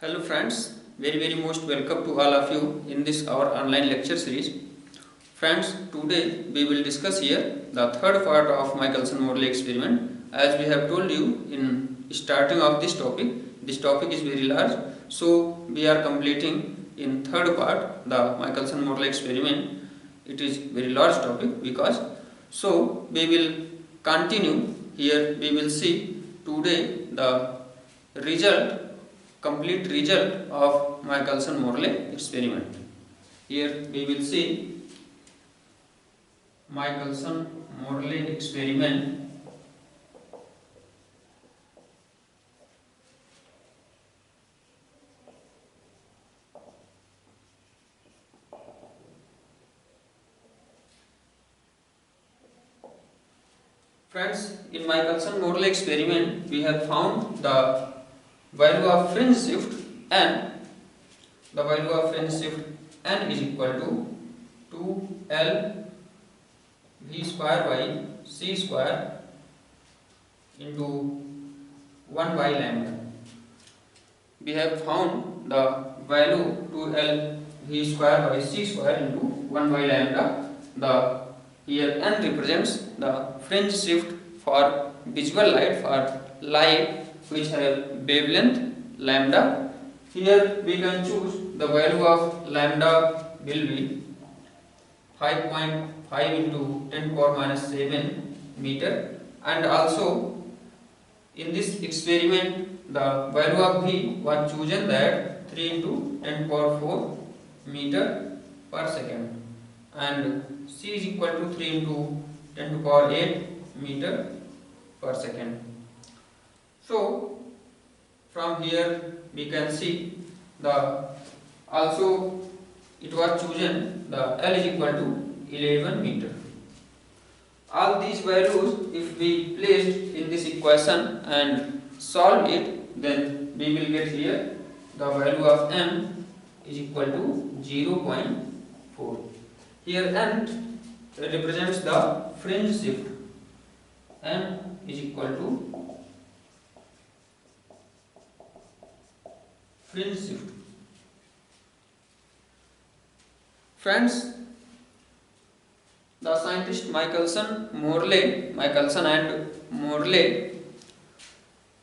Hello friends, very most welcome to all of you in this our online lecture series. Friends, today we will discuss here the third part of Michelson-Morley experiment. As we have told you in starting of this topic is very large, so we are completing in third part the Michelson-Morley experiment. It is very large topic because so we will continue here. We will see today the result complete result of Michelson-Morley experiment. Here we will see Michelson-Morley experiment. Friends, in Michelson-Morley experiment we have found the value of fringe shift n. The value of fringe shift n is equal to 2l v square by c square into 1 by lambda. We have found the value 2l v square by c square into 1 by lambda. The here n represents the fringe shift for visual light, for light which have wavelength lambda. Here we can choose the value of lambda will be 5.5 into 10 power minus 7 meter, and also in this experiment the value of v was chosen that 3 into 10 power 4 meter per second, and c is equal to 3 into 10 to power 8 meter per second. So from here we can see the also it was chosen the L is equal to 11 meter. All these values if we placed in this equation and solve it, then we will get here the value of m is equal to 0.4. Here n represents the fringe shift. M is equal to fringe shift. Friends, the scientist Michelson and Morley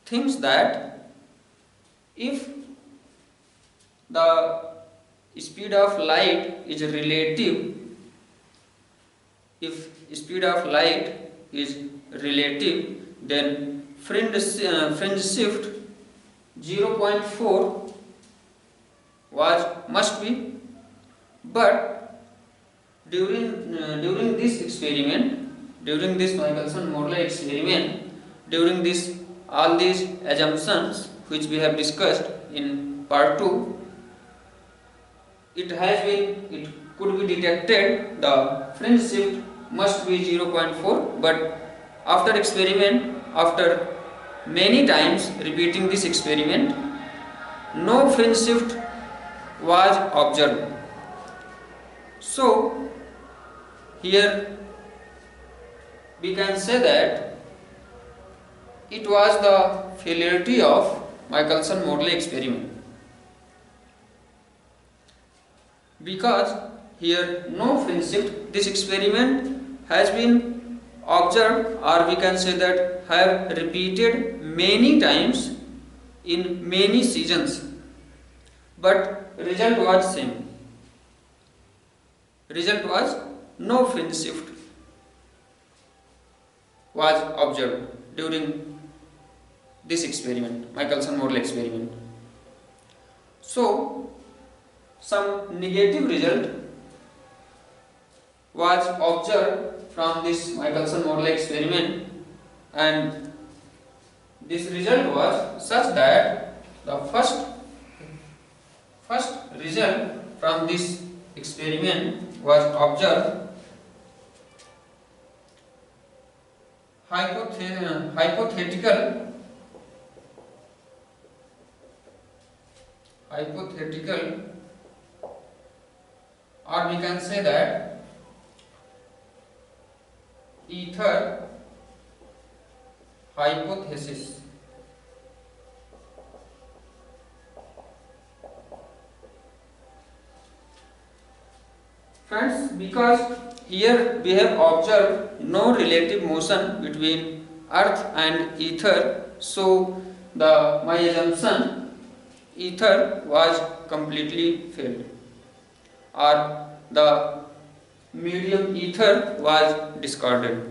thinks that if the speed of light is relative, then fringe shift 0.4 must be, but during this experiment, during this Michelson-Morley experiment, during this all these assumptions which we have discussed in part 2, it could be detected the fringe shift must be 0.4, but after experiment, after many times repeating this experiment, no fringe shift was observed. So here we can say that it was the failure of Michelson-Morley experiment, because here no fringe shift. This experiment has been observed, or we can say that have repeated many times in many seasons, but result was same. Result was no fringe shift was observed during this experiment, Michelson-Morley experiment. So some negative result was observed from this Michelson-Morley experiment, and this result was such that the first result from this experiment was observed hypothetical, or we can say that ether hypothesis. Friends, because here we have observed no relative motion between earth and ether, so my assumption ether was completely failed, or the medium ether was discarded.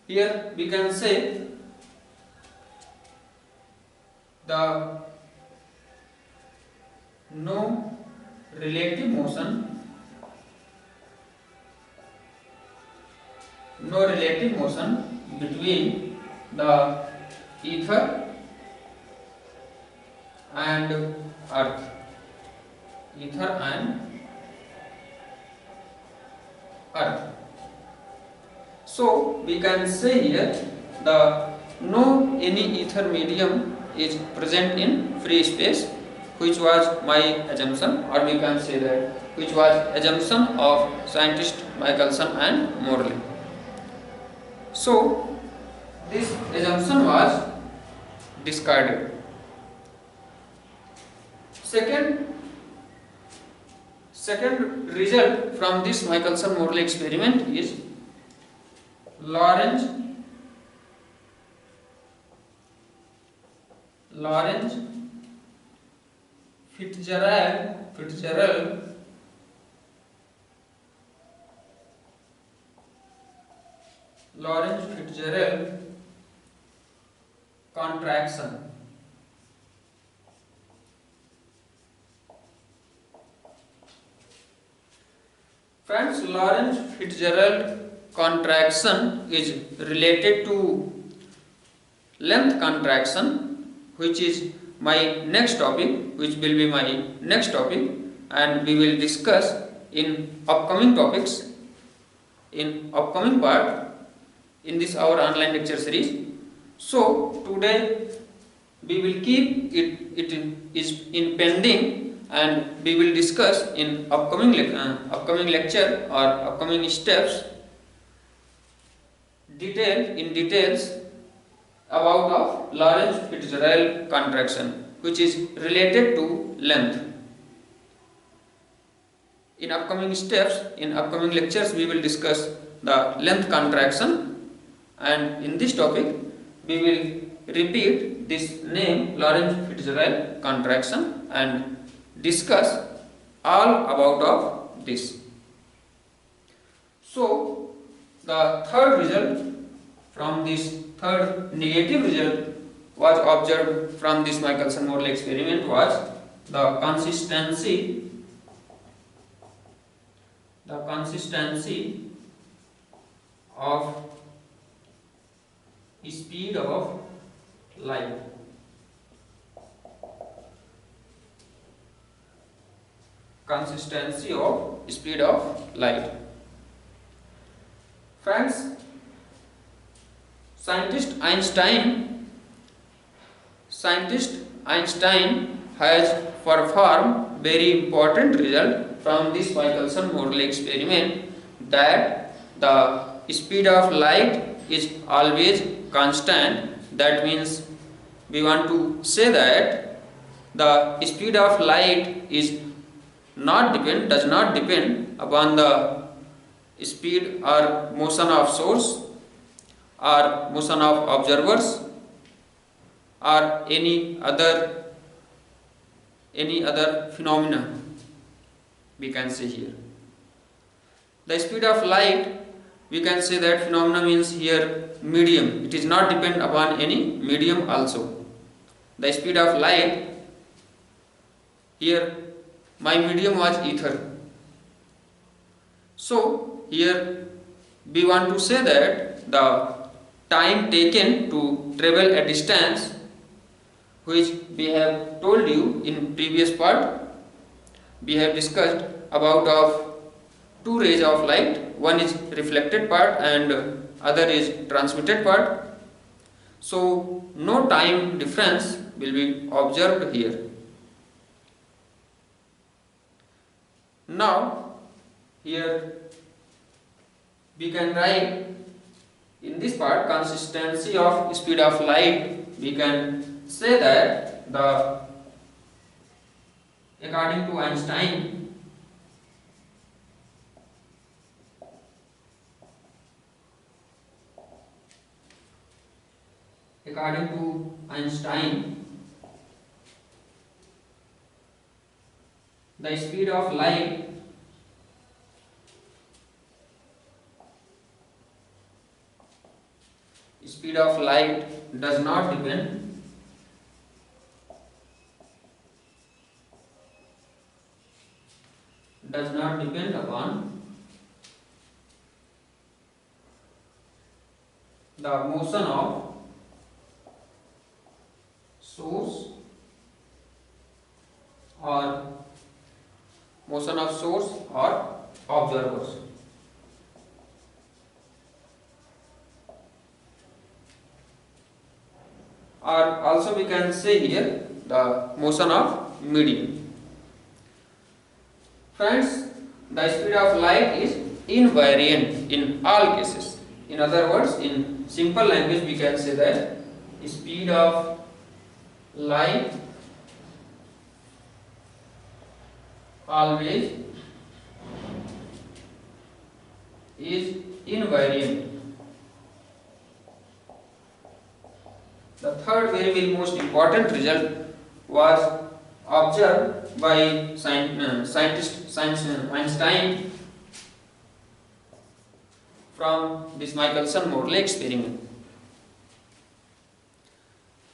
Here we can say the no relative motion between the ether and earth. So we can say here the no any ether medium is present in free space, which was my assumption, or we can say that which was assumption of scientist Michelson and Morley. So this assumption was discarded. Second result from this Michelson-Morley experiment is Lorentz Fitzgerald contraction. Friends, Lorentz Fitzgerald contraction is related to length contraction, which is my next topic, and we will discuss in upcoming topics in upcoming part in this our online lecture series. So today we will keep it in pending, and we will discuss in upcoming lecture or upcoming steps details about of Lorentz Fitzgerald contraction, which is related to length. In upcoming steps, in upcoming lectures, we will discuss the length contraction, and in this topic we will repeat this name Lorentz Fitzgerald contraction and discuss all about of this. So the third result from this third negative result was observed from this Michelson-Morley experiment was the consistency of speed of light. Consistency of speed of light. Friends, scientist Einstein has performed very important result from this Michelson-Morley experiment, that the speed of light is always constant. That means we want to say that the speed of light does not depend upon the speed or motion of source or motion of observers or any other phenomena, we can say here. The speed of light, we can say that phenomena means here medium. It is not depend upon any medium also. The speed of light, here my medium was ether. So here we want to say that the time taken to travel a distance, which we have told you in previous part, we have discussed about of two rays of light. One is reflected part and other is transmitted part. So no time difference will be observed here. Now here we can write in this part consistency of speed of light. We can say that according to Einstein, according to Einstein, the speed of light does not depend upon the motion of source or observers. Or also we can say here the motion of medium. Friends, the speed of light is invariant in all cases. In other words, in simple language we can say that speed of light always is invariant. The third very most important result was observed by scientist Einstein from this Michelson-Morley experiment.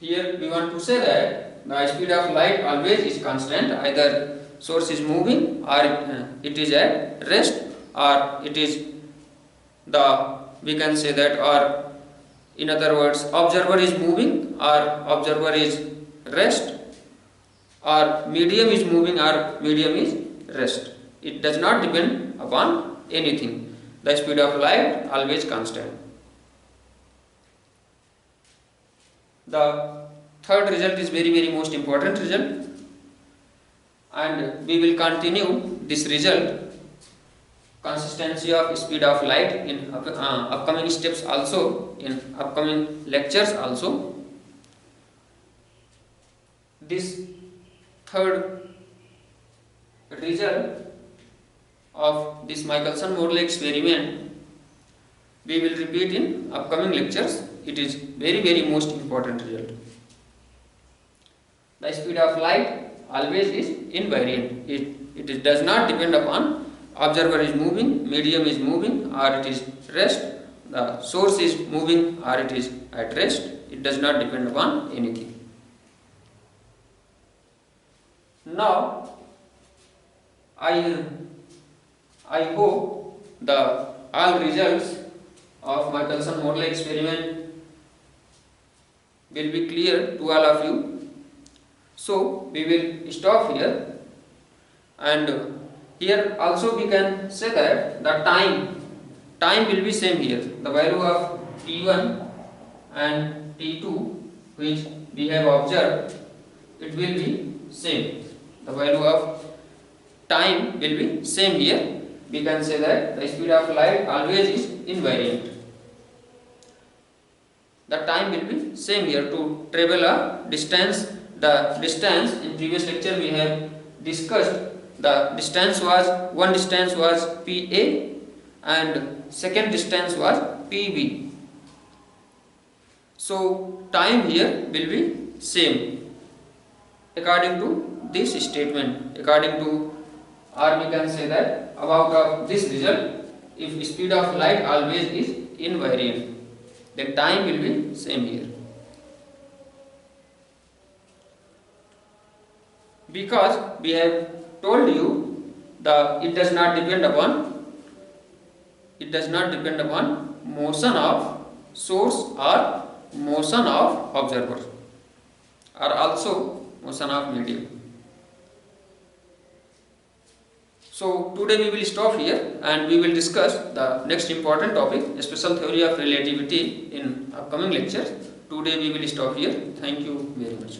Here we want to say that the speed of light always is constant, either source is moving or it is at rest, or it is we can say that, or in other words, observer is moving or observer is rest, or medium is moving or medium is rest. It does not depend upon anything. The speed of light always constant. The third result is very most important result, and we will continue this result, consistency of speed of light, in upcoming steps also, in upcoming lectures also. This third result of this Michelson-Morley experiment we will repeat in upcoming lectures. It is very most important result. The speed of light always is invariant. It does not depend upon observer is moving, medium is moving, or it is rest, the source is moving or it is at rest. It does not depend upon anything. Now I hope the all results of Michelson-Morley experiment will be clear to all of you. So we will stop here, and here also we can say that the time will be same here. The value of T1 and T2 which we have observed, it will be same. The value of time will be same here. We can say that the speed of light always is invariant. The time will be same here. To travel a distance, the distance in previous lecture we have discussed, the distance was, one distance was PA and second distance was PB. So time here will be same according to this statement, according to, or we can say that about of this result, if speed of light always is invariant, then time will be same here. Because we have told you it does not depend upon motion of source or motion of observer, or also motion of medium. So today we will stop here and we will discuss the next important topic, special theory of relativity, in upcoming lectures. Today we will stop here. Thank you very much.